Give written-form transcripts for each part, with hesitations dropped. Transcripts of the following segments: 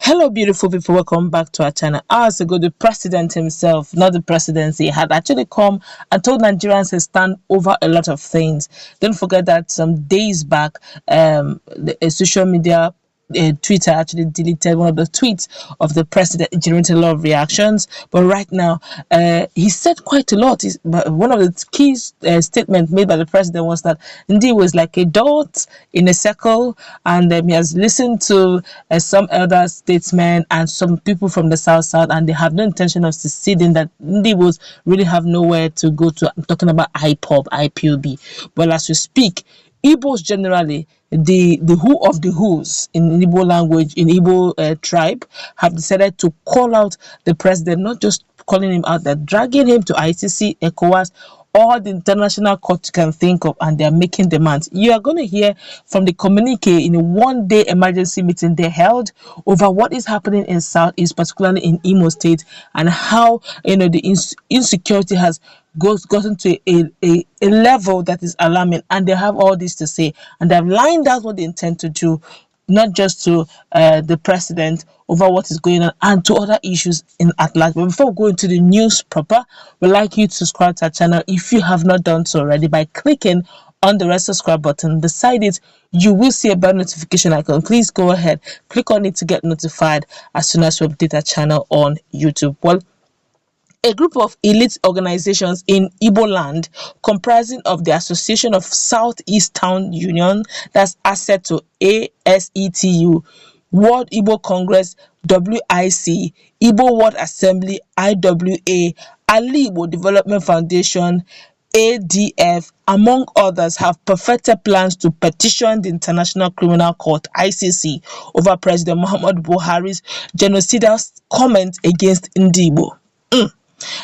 Hello, beautiful people. Welcome back to our channel. Hours ago, the president himself, not the presidency, had actually come and told Nigerians to stand over a lot of things. Don't forget that some days back, a social media Twitter actually deleted one of the tweets of the president, generating a lot of reactions. But right now, he said quite a lot. But one of the key statements made by the president was that indeed was like a dot in a circle, and he has listened to some elder statesmen and some people from the south, and they have no intention of seceding. That indeed was really have nowhere to go to. I'm talking about IPOB. But as we speak, Igbos generally, the who of the who's in Igbo language, in Igbo tribe, have decided to call out the president, not just calling him out, they're dragging him to ICC, Ecowas, all the international court you can think of, and they're making demands. You are going to hear from the communique in a one-day emergency meeting they held over what is happening in Southeast, particularly in Imo State, and how the insecurity has gotten to a level that is alarming, and they have all this to say, and they've lined out what they intend to do, not just to the president over what is going on and to other issues in at large. But before we go into the news proper, we'd like you to subscribe to our channel if you have not done so already by clicking on the red subscribe button. Beside it, you will see a bell notification icon. Please go ahead, click on it to get notified as soon as we update our channel on YouTube. Well, a group of elite organizations in Igbo land comprising of the Association of Southeast Town Union, that's ASETU, ASETU, World Igbo Congress, WIC, Igbo World Assembly, IWA, Alaigbo Development Foundation, ADF, among others, have perfected plans to petition the International Criminal Court, ICC, over President Muhammadu Buhari's genocidal comment against Igbo.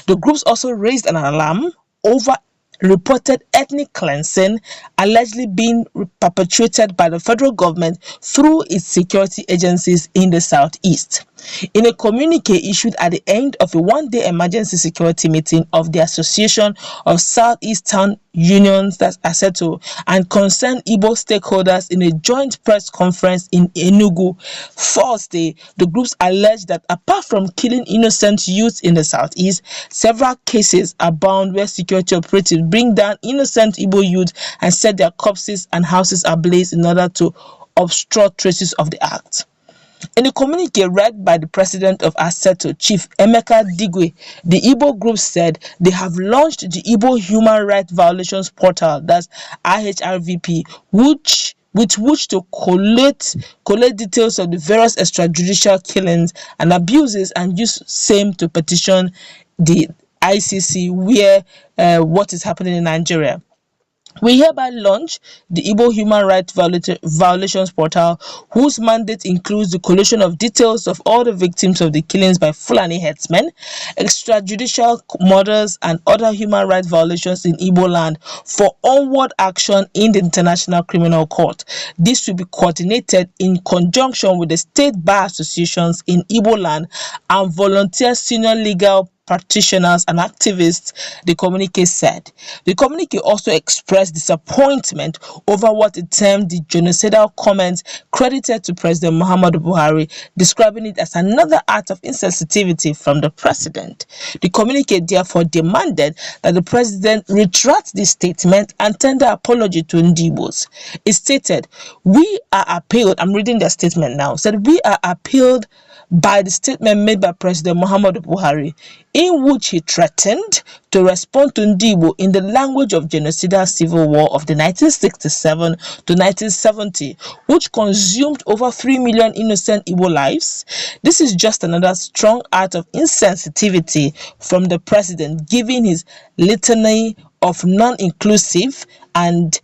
The groups also raised an alarm over reported ethnic cleansing allegedly being perpetrated by the federal government through its security agencies in the southeast. In a communique issued at the end of a one-day emergency security meeting of the Association of Southeast Town Unions, that's ASETU, and concerned Igbo stakeholders in a joint press conference in Enugu Thursday, the groups alleged that apart from killing innocent youths in the southeast, several cases abound where security operatives bring down innocent Igbo youth and set their corpses and houses ablaze in order to obstruct traces of the act. In a communique read by the president of ASETU, Chief Emeka Digwe, the Igbo group said they have launched the Igbo Human Rights Violations Portal, that's IHRVP, with which to collate details of the various extrajudicial killings and abuses and use same to petition the ICC where what is happening in Nigeria. We hereby launch the Igbo Human Rights Violations Portal, whose mandate includes the collation of details of all the victims of the killings by Fulani headsmen, extrajudicial murders, and other human rights violations in Igbo land for onward action in the International Criminal Court. This will be coordinated in conjunction with the state bar associations in Igbo land and volunteer senior legal practitioners and activists, the communique said. The communique also expressed disappointment over what it termed the genocidal comments credited to President Muhammadu Buhari, describing it as another act of insensitivity from the president. The communique therefore demanded that the president retract this statement and tender apology to Ndibos. It stated, "We are appealed," I'm reading the statement now, said, "We are appealed by the statement made by President Muhammadu Buhari, in which he threatened to respond to Igbo in the language of genocidal civil war of the 1967 to 1970, which consumed over 3 million innocent Igbo lives. This is just another strong act of insensitivity from the president, giving his litany of non-inclusive and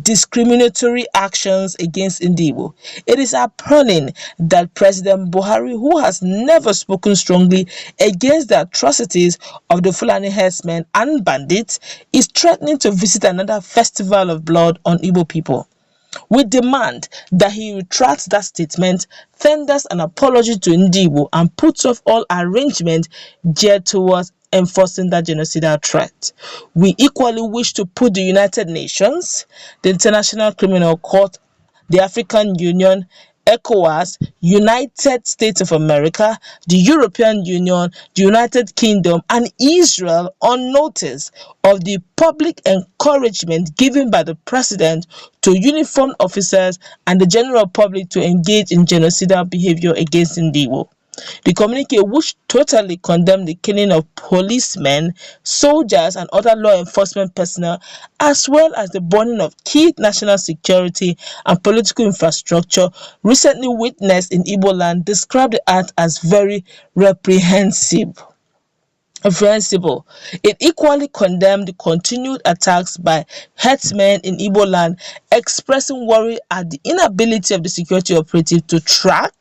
discriminatory actions against Igbo. It is appalling that President Buhari, who has never spoken strongly against the atrocities of the Fulani herdsmen and bandits, is threatening to visit another festival of blood on Igbo people. We demand that he retracts that statement, tenders an apology to Igbo, and puts off all arrangements geared towards enforcing that genocidal threat. We equally wish to put the United Nations, the International Criminal Court, the African Union, Ecowas, United States of America, the European Union, the United Kingdom, and Israel on notice of the public encouragement given by the president to uniformed officers and the general public to engage in genocidal behavior against Igbo. The communique, which totally condemned the killing of policemen, soldiers, and other law enforcement personnel, as well as the burning of key national security and political infrastructure recently witnessed in Igbo land, described the act as very reprehensible. It equally condemned the continued attacks by herdsmen in Igbo land, expressing worry at the inability of the security operative to track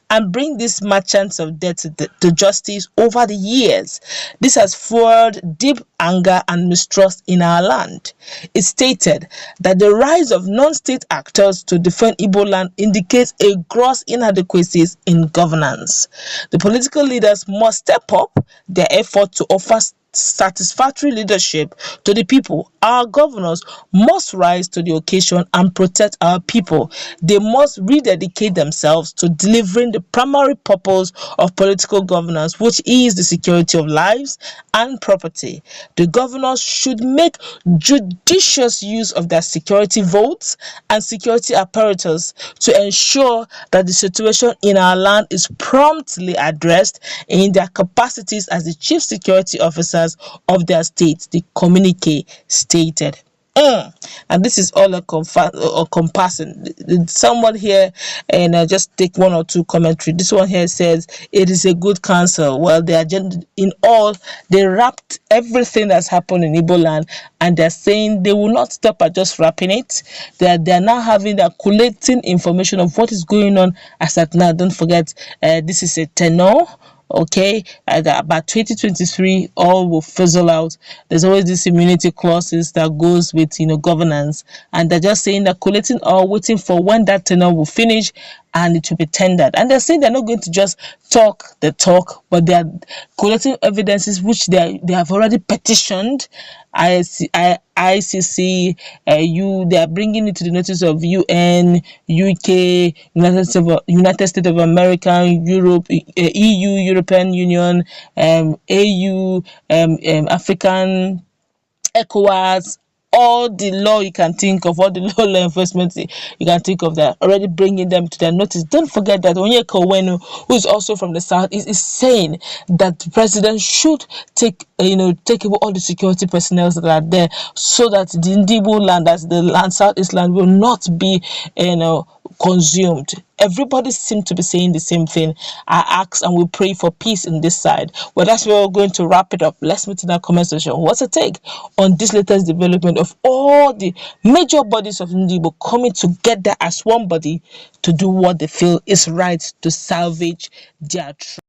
and bring these merchants of death to justice over the years. This has fueled deep anger and mistrust in our land. It stated that the rise of non-state actors to defend Igbo land indicates a gross inadequacies in governance. The political leaders must step up their effort to offer satisfactory leadership to the people. Our governors must rise to the occasion and protect our people. They must rededicate themselves to delivering the primary purpose of political governance, which is the security of lives and property. The governors should make judicious use of their security votes and security apparatus to ensure that the situation in our land is promptly addressed in their capacities as the chief security officers of their states, the communique stated. And this is all encompassing. Someone here, and just take one or two commentary. This one here says it is a good counsel. Well, the agenda in all, they wrapped everything that's happened in Igbo land, and they're saying they will not stop at just wrapping it. They're now they're collating information of what is going on as at now. Don't forget, this is a tenor. Okay, about 2023 all will fizzle out. There's always this immunity clauses that goes with governance, and they're just saying they're collating or waiting for when that tenure will finish and it will be tendered. And they're saying they're not going to just talk the talk, but they are collecting evidences which they have already petitioned ICC, they are bringing it to the notice of UN, UK, United States of America, Europe, EU, European Union, AU, African, Ecowas, all the law you can think of, all the law enforcement you can think of, that already bringing them to their notice. Don't forget that Onyeka Owenu, who is also from the south, is saying that the president should take away all the security personnel that are there, so that the Igbo land, as the land, Southeast land, will not be consumed. Everybody seems to be saying the same thing. I ask and we pray for peace in this side. Well, that's where we're going to wrap it up. Let's meet in our comment section. What's your take on this latest development of all the major bodies of Igbo coming together as one body to do what they feel is right to salvage their truth?